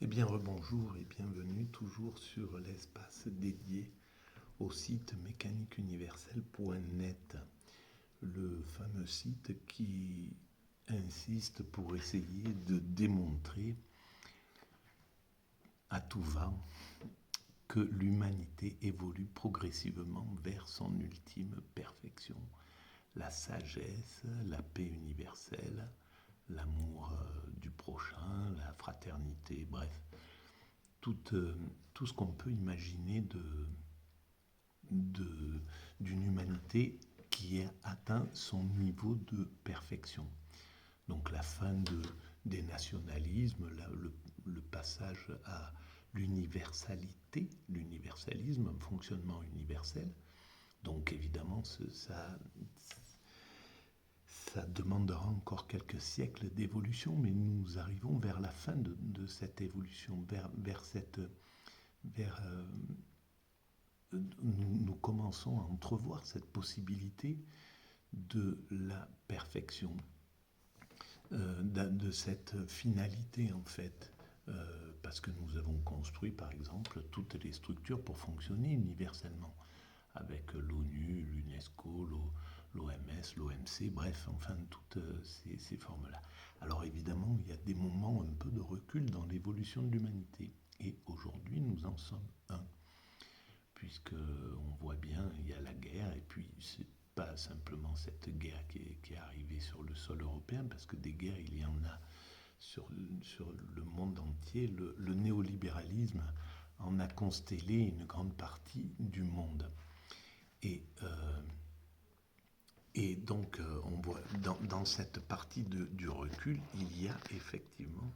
Eh bien, rebonjour et bienvenue toujours sur l'espace dédié au site mécaniqueuniverselle.net, le fameux site qui insiste pour essayer de démontrer à tout va que l'humanité évolue progressivement vers son ultime perfection. La sagesse, la paix universelle, l'amour du prochain, la fraternité, bref, tout, tout ce qu'on peut imaginer de, d'une humanité qui a atteint son niveau de perfection. Donc la fin des nationalismes, le passage à l'universalisme, un fonctionnement universel. Donc évidemment, ça demandera encore quelques siècles d'évolution, mais nous arrivons vers la fin de cette évolution, vers nous commençons à entrevoir cette possibilité de la perfection, de cette finalité en fait, parce que nous avons construit par exemple toutes les structures pour fonctionner universellement, avec l'ONU, l'UNESCO, l'OMS, l'OMC, bref, enfin toutes ces formes-là. Alors évidemment, il y a des moments un peu de recul dans l'évolution de l'humanité, et aujourd'hui nous en sommes un, puisque on voit bien, il y a la guerre, et puis c'est pas simplement cette guerre qui est arrivée sur le sol européen, parce que des guerres, il y en a sur le monde entier. Le néolibéralisme en a constellé une grande partie du monde. Et, euh, et donc, on voit dans cette partie du recul, il y a effectivement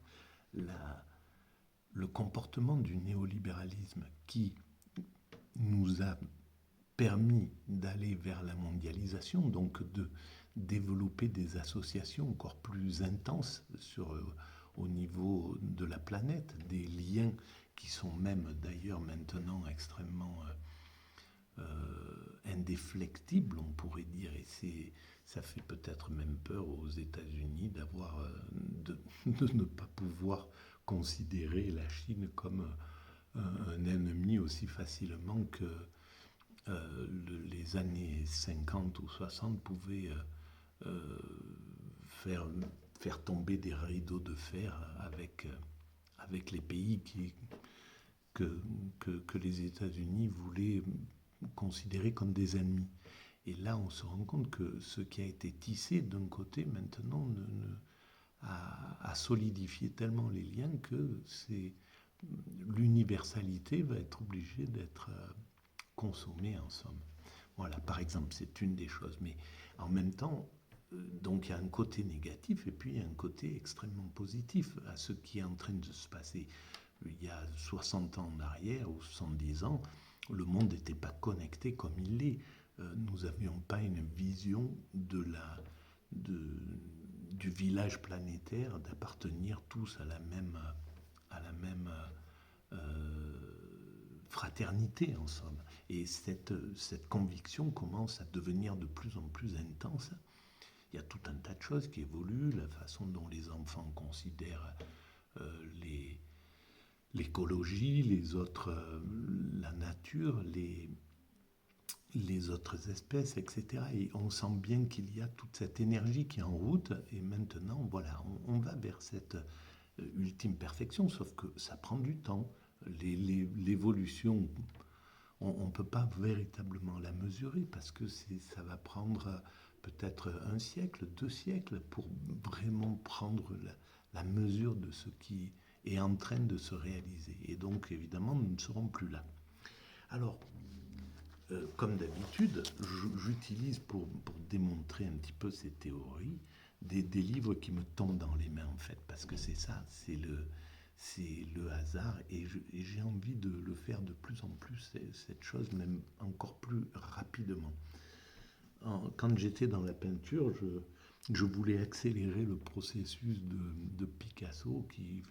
le comportement du néolibéralisme qui nous a permis d'aller vers la mondialisation, donc de développer des associations encore plus intenses au niveau de la planète, des liens qui sont même d'ailleurs maintenant extrêmement indéflectibles, on pourrait dire, et ça fait peut-être même peur aux États-Unis de ne pas pouvoir considérer la Chine comme un ennemi aussi facilement que les années 50 ou 60 pouvaient faire, faire tomber des rideaux de fer avec les pays que les États-Unis voulaient considérer comme des ennemis. Et là, on se rend compte que ce qui a été tissé d'un côté, maintenant, a solidifié tellement les liens que l'universalité va être obligée d'être consommée en somme. Voilà, par exemple, c'est une des choses. Mais en même temps, donc il y a un côté négatif et puis il y a un côté extrêmement positif à ce qui est en train de se passer. Il y a 60 ans en arrière ou 70 ans, le monde n'était pas connecté comme il l'est. Nous n'avions pas une vision de, du village planétaire, d'appartenir tous à la même fraternité en somme. Et cette conviction commence à devenir de plus en plus intense. Il y a tout un tas de choses qui évoluent, la façon dont les enfants considèrent les, l'écologie, les autres, la nature, les autres espèces, etc. Et on sent bien qu'il y a toute cette énergie qui est en route. Et maintenant, voilà, on va vers cette ultime perfection, sauf que ça prend du temps. L'évolution, on ne peut pas véritablement la mesurer parce que ça va prendre peut-être un siècle, 2 siècles pour vraiment prendre la mesure de ce qui est en train de se réaliser. Et donc, évidemment, nous ne serons plus là. Alors, comme d'habitude, j'utilise pour démontrer un petit peu ces théories des livres qui me tombent dans les mains, en fait, parce que c'est ça, c'est le hasard, et j'ai envie de le faire de plus en plus, cette chose, même encore plus rapidement. Quand j'étais dans la peinture, je voulais accélérer le processus de Picasso qui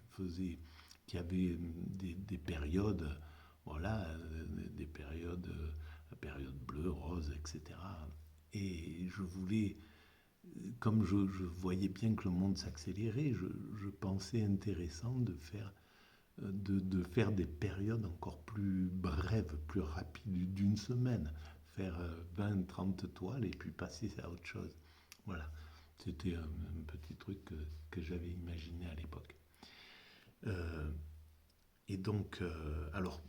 avait des périodes, voilà, des périodes, la période bleue, rose, etc. Et je voulais, comme je voyais bien que le monde s'accélérait, je pensais intéressant de faire de faire des périodes encore plus brèves, plus rapides, d'une semaine. Faire 20, 30 toiles et puis passer à autre chose. Voilà, c'était un petit truc que j'avais imaginé à l'époque. Euh, et donc, alors,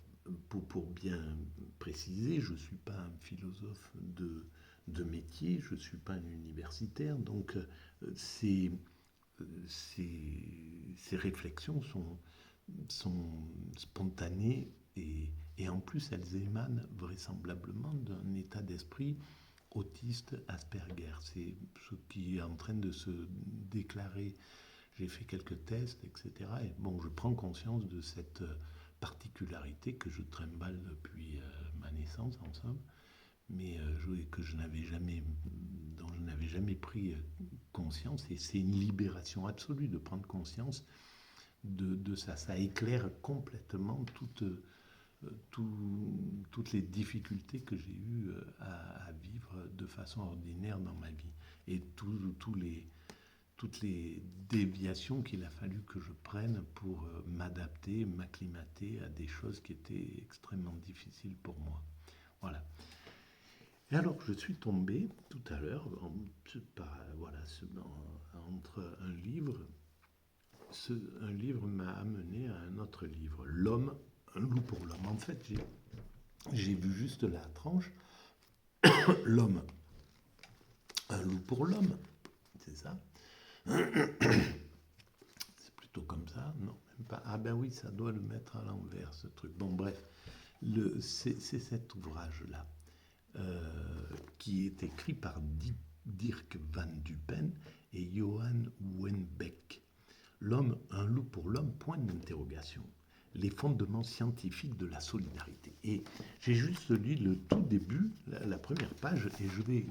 pour bien préciser, je ne suis pas un philosophe de métier, je ne suis pas un universitaire, donc ces, ces réflexions sont spontanées et en plus elles émanent vraisemblablement d'un état d'esprit autiste Asperger. C'est ce qui est en train de se déclarer. J'ai fait quelques tests, etc. Et bon, je prends conscience de cette particularité que je trimballe depuis ma naissance, en somme, mais que je n'avais jamais, dont je n'avais jamais pris conscience. Et c'est une libération absolue de prendre conscience de ça. Ça éclaire complètement toutes les difficultés que j'ai eues à vivre de façon ordinaire dans ma vie. Et toutes les déviations qu'il a fallu que je prenne pour m'adapter, m'acclimater à des choses qui étaient extrêmement difficiles pour moi. Voilà. Et alors, je suis tombé tout à l'heure entre un livre. Un livre m'a amené à un autre livre, L'homme, un loup pour l'homme. En fait, j'ai vu juste la tranche. L'homme, un loup pour l'homme, c'est ça. C'est plutôt comme ça, non, même pas. Ah ben oui, ça doit le mettre à l'envers, ce truc. Bon, bref, c'est cet ouvrage-là qui est écrit par Dirk Van Dupen et Johan Wenbeck. L'homme, un loup pour l'homme, point d'interrogation. Les fondements scientifiques de la solidarité. Et j'ai juste lu le tout début, la première page, et je vais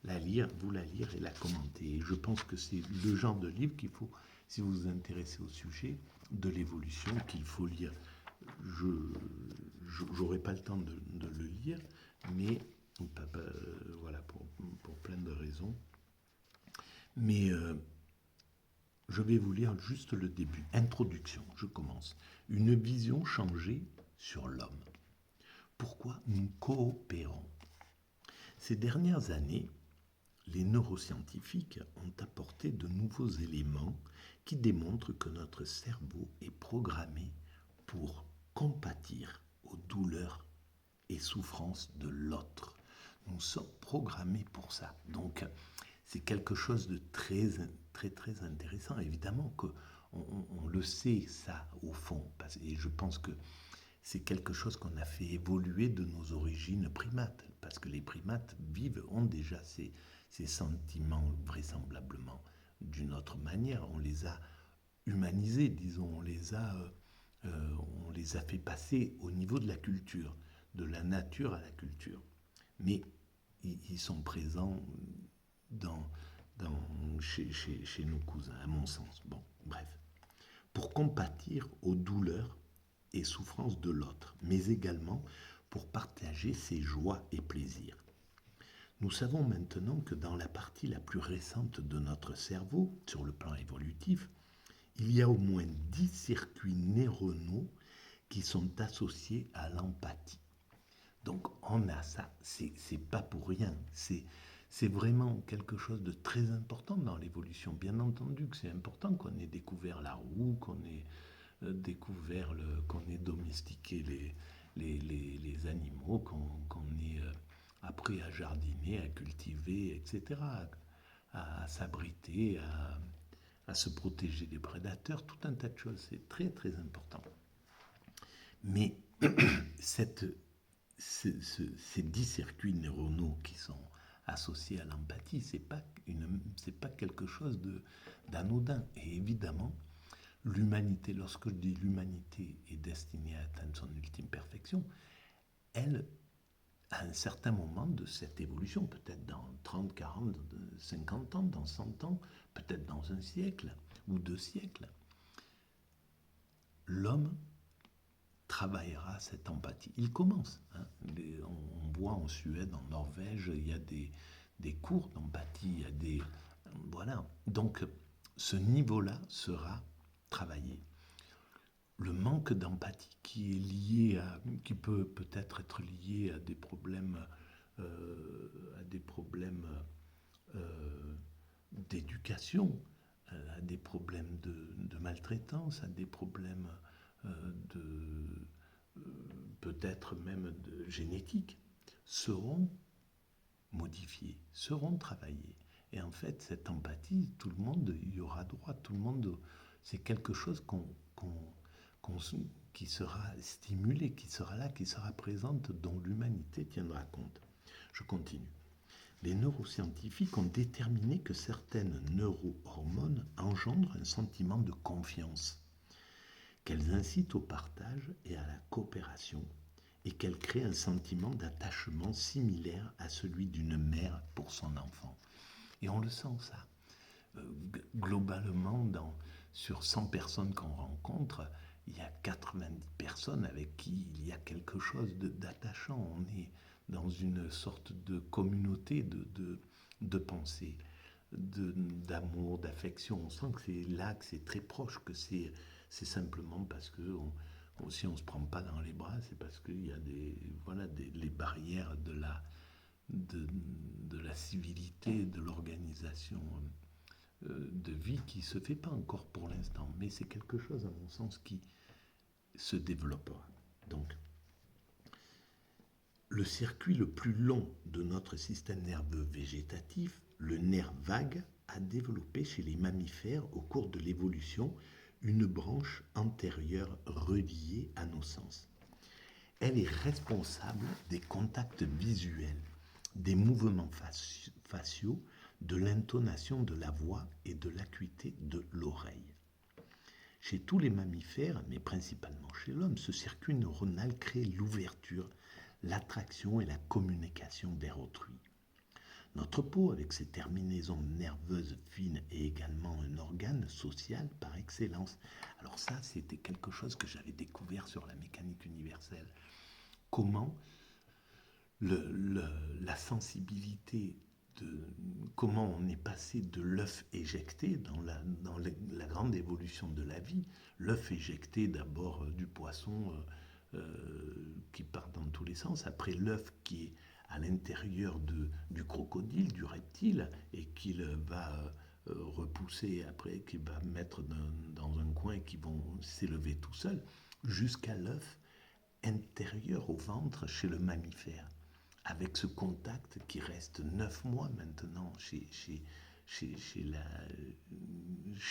la lire, vous la lire et la commenter. Et je pense que c'est le genre de livre qu'il faut, si vous vous intéressez au sujet de l'évolution, qu'il faut lire. Je n'aurai pas le temps de le lire, mais voilà, pour plein de raisons. Mais je vais vous lire juste le début. Introduction, je commence. Une vision changée sur l'homme. Pourquoi nous coopérons? Ces dernières années, les neuroscientifiques ont apporté de nouveaux éléments qui démontrent que notre cerveau est programmé pour compatir aux douleurs et souffrances de l'autre. Nous sommes programmés pour ça. Donc, c'est quelque chose de très, très, très intéressant. Évidemment qu'on le sait, ça, au fond. Et je pense que c'est quelque chose qu'on a fait évoluer de nos origines primates. Parce que les primates ont déjà ces sentiments, vraisemblablement, d'une autre manière. On les a humanisés, disons. On les a fait passer au niveau de la culture, de la nature à la culture. Mais ils sont présents chez nos cousins, à mon sens. Bon, bref. Pour compatir aux douleurs et souffrances de l'autre, mais également pour partager ses joies et plaisirs. Nous savons maintenant que dans la partie la plus récente de notre cerveau, sur le plan évolutif, il y a au moins 10 circuits neuronaux qui sont associés à l'empathie. Donc on a ça, c'est pas pour rien, c'est vraiment quelque chose de très important dans l'évolution. Bien entendu que c'est important qu'on ait découvert la roue, qu'on ait qu'on ait domestiqué les animaux, qu'on ait appris à jardiner, à cultiver, etc., à s'abriter, à se protéger des prédateurs, tout un tas de choses. C'est très très important. Mais ces 10 circuits neuronaux qui sont associés à l'empathie, c'est pas quelque chose d'anodin. Et évidemment, l'humanité, lorsque je dis l'humanité est destinée à atteindre son ultime perfection, elle, à un certain moment de cette évolution, peut-être dans 30, 40, 50 ans, dans 100 ans, peut-être dans un siècle ou 2 siècles, l'homme travaillera cette empathie. Il commence. On voit en Suède, en Norvège, il y a des cours d'empathie, il y a des... Voilà. Donc, ce niveau-là sera travaillé. Le manque manque d'empathie qui est lié qui peut peut-être être lié à des problèmes, d'éducation, à des problèmes de maltraitance, à des problèmes de peut-être même de génétique, seront modifiés, seront travaillés. Et en fait, cette empathie, tout le monde y aura droit, tout le monde, c'est quelque chose qui sera stimulé, qui sera là, qui sera présente, dont l'humanité tiendra compte. Je continue. Les neuroscientifiques ont déterminé que certaines neurohormones engendrent un sentiment de confiance, qu'elles incitent au partage et à la coopération, et qu'elles créent un sentiment d'attachement similaire à celui d'une mère pour son enfant. Et on le sent, ça. Globalement, sur 100 personnes qu'on rencontre, il y a 90 personnes avec qui il y a quelque chose d'attachant. On est dans une sorte de communauté de pensée, d'amour, d'affection. On sent que c'est là, que c'est très proche, que c'est simplement parce que si on ne se prend pas dans les bras, c'est parce qu'il y a les barrières de la civilité, de l'organisation de vie qui ne se fait pas encore pour l'instant. Mais c'est quelque chose, à mon sens, qui se développera. Donc, le circuit le plus long de notre système nerveux végétatif, le nerf vague, a développé chez les mammifères au cours de l'évolution une branche antérieure reliée à nos sens. Elle est responsable des contacts visuels, des mouvements faciaux, de l'intonation de la voix et de l'acuité de l'oreille. Chez tous les mammifères, mais principalement chez l'homme, ce circuit neuronal crée l'ouverture, l'attraction et la communication vers autrui. Notre peau, avec ses terminaisons nerveuses fines, est également un organe social par excellence. Alors ça, c'était quelque chose que j'avais découvert sur la mécanique universelle. Comment la sensibilité, comment on est passé de l'œuf éjecté dans la grande évolution de la vie, l'œuf éjecté d'abord du poisson qui part dans tous les sens, après l'œuf qui est à l'intérieur du crocodile, du reptile, et qu'il va repousser après, qu'il va mettre dans un coin et qui vont s'élever tout seul, jusqu'à l'œuf intérieur au ventre chez le mammifère, avec ce contact qui reste 9 mois maintenant chez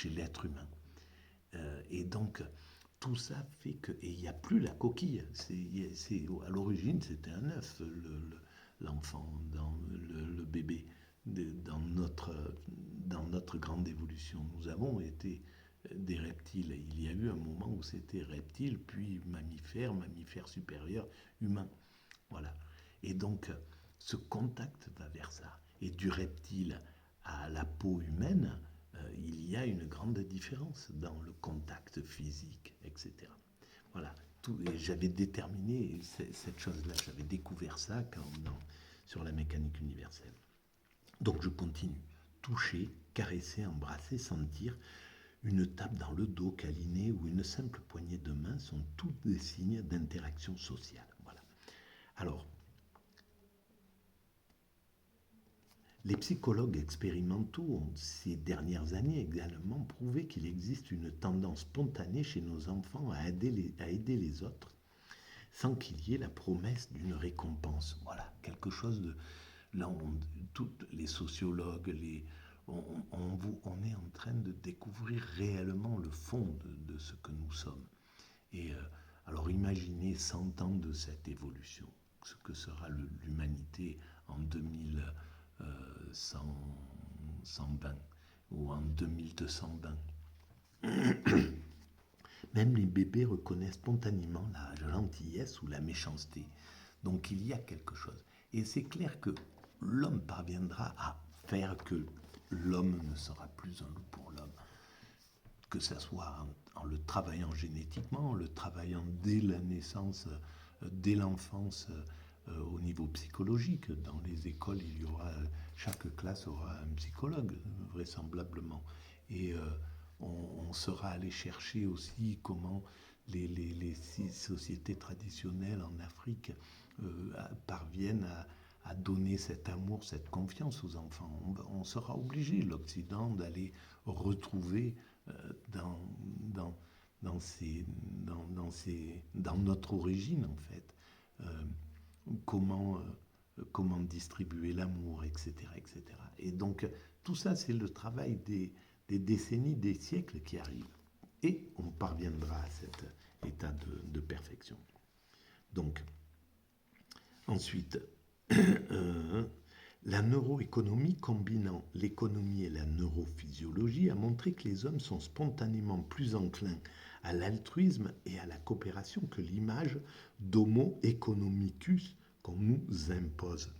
l'être humain. Et donc, tout ça fait que... Et il n'y a plus la coquille. À l'origine, c'était un œuf, l'enfant, le bébé, dans notre grande évolution. Nous avons été des reptiles. Il y a eu un moment où c'était reptile, puis mammifère supérieur, humain. Voilà. Et donc, ce contact va vers ça. Et du reptile à la peau humaine, il y a une grande différence dans le contact physique, etc. Voilà. Et j'avais déterminé cette chose-là, j'avais découvert ça sur la mécanique universelle. Donc je continue. Toucher, caresser, embrasser, sentir, une tape dans le dos, câliner ou une simple poignée de main sont tous des signes d'interaction sociale. Voilà. Alors, les psychologues expérimentaux ont ces dernières années également prouvé qu'il existe une tendance spontanée chez nos enfants à aider les autres sans qu'il y ait la promesse d'une récompense. Voilà, quelque chose de... Là, tous les sociologues, on est en train de découvrir réellement le fond de ce que nous sommes. Et alors imaginez 100 ans de cette évolution, ce que sera l'humanité en 2120 ou en 2220. Même les bébés reconnaissent spontanément la gentillesse ou la méchanceté. Donc il y a quelque chose. Et c'est clair que l'homme parviendra à faire que l'homme ne sera plus un loup pour l'homme. Que ce soit en le travaillant génétiquement, en le travaillant dès la naissance, dès l'enfance, au niveau psychologique. Dans les écoles, chaque classe aura un psychologue, vraisemblablement. Et on sera allé chercher aussi comment les sociétés traditionnelles en Afrique parviennent à donner cet amour, cette confiance aux enfants. On sera obligé, l'Occident, d'aller retrouver dans, dans, dans notre origine, en fait, euh, comment, comment distribuer l'amour, etc., etc. Et donc, tout ça, c'est le travail des décennies, des siècles qui arrivent. Et on parviendra à cet état de perfection. Donc, ensuite, la neuroéconomie combinant l'économie et la neurophysiologie a montré que les hommes sont spontanément plus enclins à l'altruisme et à la coopération que l'image d'homo economicus qu'on nous impose.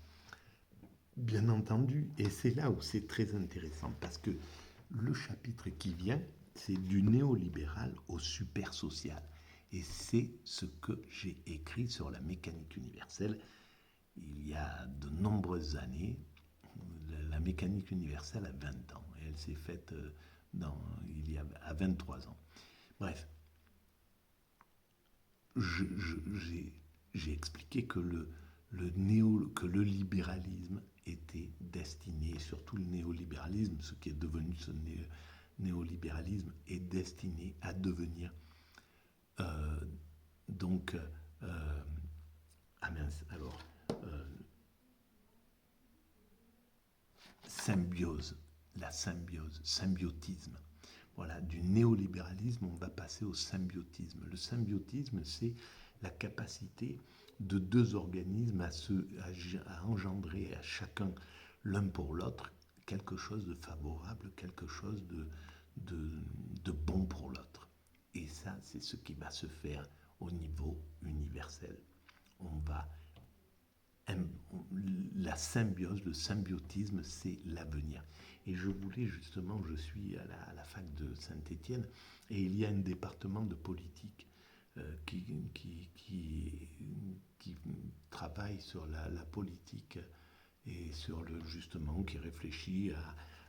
Bien entendu, et c'est là où c'est très intéressant, parce que le chapitre qui vient, c'est du néolibéral au super social. Et c'est ce que j'ai écrit sur la mécanique universelle il y a de nombreuses années. La mécanique universelle a 20 ans. Et elle s'est faite à 23 ans. Bref, j'ai expliqué que que le libéralisme était destiné, surtout le néolibéralisme, ce qui est devenu ce néolibéralisme, est destiné à devenir euh, donc ah mince, alors symbiose, la symbiose, symbiotisme. Voilà, du néolibéralisme, on va passer au symbiotisme. Le symbiotisme, c'est la capacité de deux organismes à engendrer à chacun, l'un pour l'autre, quelque chose de favorable, quelque chose de bon pour l'autre. Et ça, c'est ce qui va se faire au niveau universel. On va la symbiose, le symbiotisme, c'est l'avenir. Et je voulais justement, je suis à la fac de Saint-Étienne, et il y a un département de politique qui travaille sur la politique et sur justement, qui réfléchit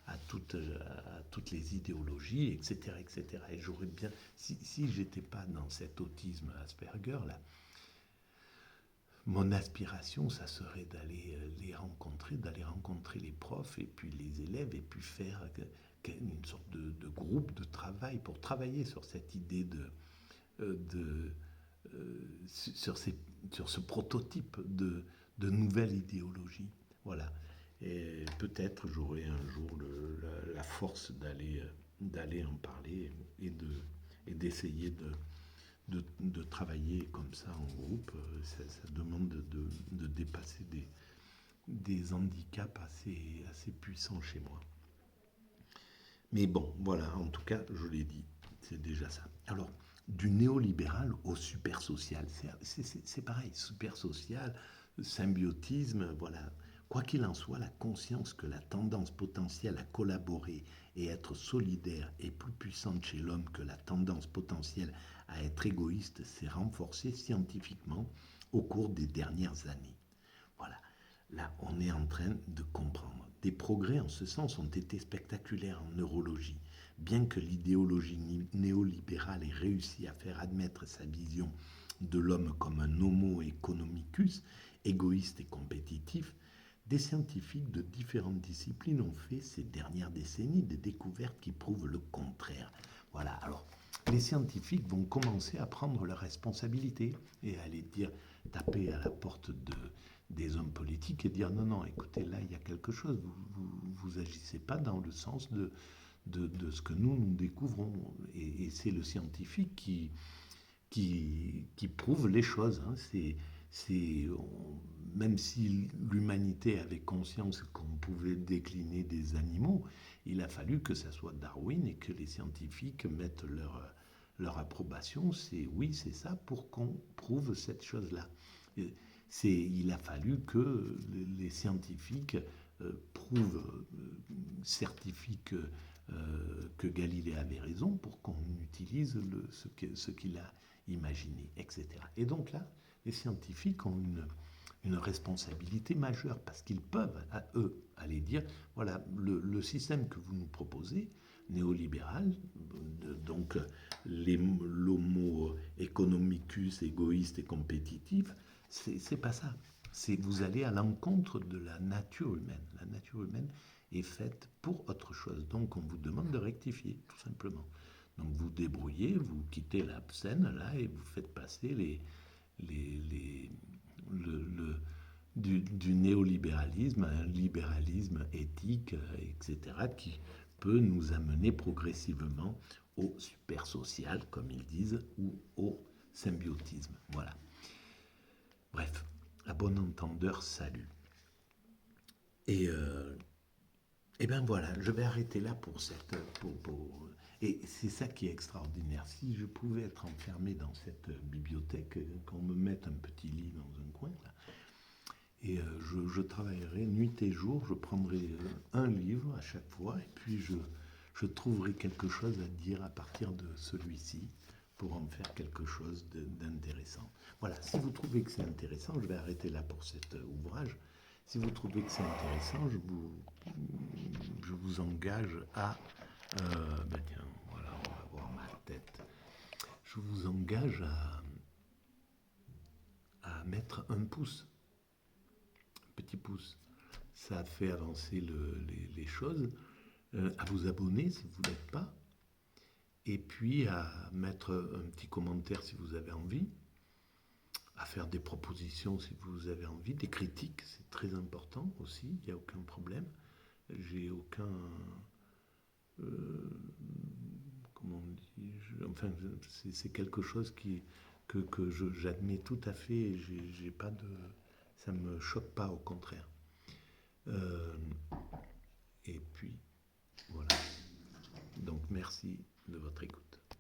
à toutes les idéologies, etc., etc. Et j'aurais bien, si j'étais pas dans cet autisme Asperger là, mon aspiration, ça serait d'aller d'aller rencontrer les profs et puis les élèves et puis faire une sorte de groupe de travail pour travailler sur cette idée de sur, sur ce prototype de nouvelle idéologie. Voilà. Et peut-être j'aurai un jour la force d'aller en parler et d'essayer de travailler comme ça en groupe. Ça demande de dépasser des handicaps assez puissants chez moi. Mais bon, voilà, en tout cas, je l'ai dit, c'est déjà ça. Alors, du néolibéral au super social, c'est pareil, super social, symbiotisme, voilà. Quoi qu'il en soit, la conscience que la tendance potentielle à collaborer et être solidaire est plus puissante chez l'homme que la tendance potentielle à être égoïste s'est renforcée scientifiquement au cours des dernières années. Voilà, là on est en train de comprendre. Des progrès en ce sens ont été spectaculaires en neurologie. Bien que l'idéologie néolibérale ait réussi à faire admettre sa vision de l'homme comme un homo economicus, égoïste et compétitif, des scientifiques de différentes disciplines ont fait ces dernières décennies des découvertes qui prouvent le contraire. Voilà, alors les scientifiques vont commencer à prendre leurs responsabilités et à aller dire, taper à la porte des hommes politiques et dire non, non, écoutez, là il y a quelque chose, vous agissez pas dans le sens de ce que nous découvrons. Et c'est le scientifique qui prouve les choses. Hein. Même si l'humanité avait conscience qu'on pouvait décliner des animaux, il a fallu que ça soit Darwin et que les scientifiques mettent leur approbation. C'est oui, c'est ça, pour qu'on prouve cette chose-là. Il a fallu que les scientifiques prouvent, certifient que Galilée avait raison pour qu'on utilise ce qu'il a imaginé, etc. Et donc là, les scientifiques ont une responsabilité majeure parce qu'ils peuvent, à eux, aller dire, voilà, le système que vous nous proposez, néolibéral, donc l'homo economicus égoïste et compétitif, c'est pas ça. Vous allez à l'encontre de la nature humaine. La nature humaine est faite pour autre chose. Donc on vous demande de rectifier, tout simplement. Donc vous débrouillez, vous quittez la scène là et vous faites passer du néolibéralisme à un libéralisme éthique, etc., qui peut nous amener progressivement au super social, comme ils disent, ou au symbiotisme. Voilà. Bref, à bon entendeur, salut. Et ben voilà, je vais arrêter là pour cette... Et c'est ça qui est extraordinaire. Si je pouvais être enfermé dans cette bibliothèque, qu'on me mette un petit lit dans un coin, là, et je travaillerai nuit et jour, je prendrai un livre à chaque fois, et puis je trouverai quelque chose à dire à partir de celui-ci pour en faire quelque chose d'intéressant. Voilà, si vous trouvez que c'est intéressant, je vais arrêter là pour cet ouvrage. Si vous trouvez que c'est intéressant, je vous engage à... ben tiens, voilà, on va voir ma tête. Je vous engage à mettre un pouce, un petit pouce. Ça fait avancer les choses. À vous abonner si vous ne l'êtes pas. Et puis à mettre un petit commentaire si vous avez envie. À faire des propositions si vous avez envie. Des critiques, c'est très important aussi. Il n'y a aucun problème. J'ai aucun... comment on dit, enfin, c'est quelque chose que j'admets tout à fait et j'ai pas de, ça me choque pas, au contraire. Et puis, voilà. Donc, merci de votre écoute.